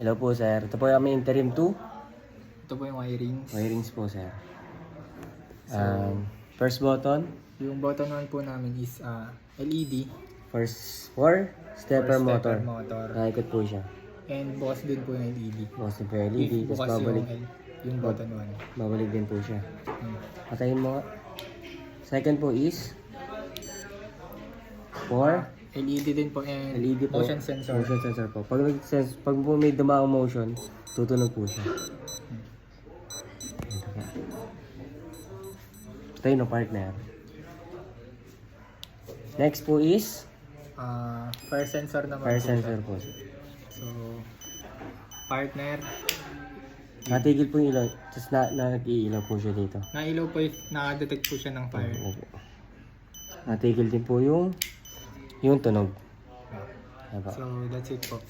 Hello po sir, ito po yung aming interim 2. Ito po yung wirings. Wirings po sir. So, First button, yung button 1 po namin is LED. first 4 stepper Or motor. motor. Nakikot po siya. And bukas din po yung LED. Bukas din po yung LED, If tapos bukas babalik, yung button 1. babalik din po siya. Hmm. Patayin mo nga. Second po is 4 LED din po and LED po. motion sensor. Motion sensor po. Pag po may dumaang motion, tutunog po siya. Ito ka. Patayin mo partner. Next po is Fire sensor naman fire po sensor siya. po. So, partner. Natigil po yung ilaw, tapos nag-iilaw po siya dito. Nailaw po, nakadetect po siya ng fire. Opo. Natigil din po yung tunog. Diba? So, that's it po.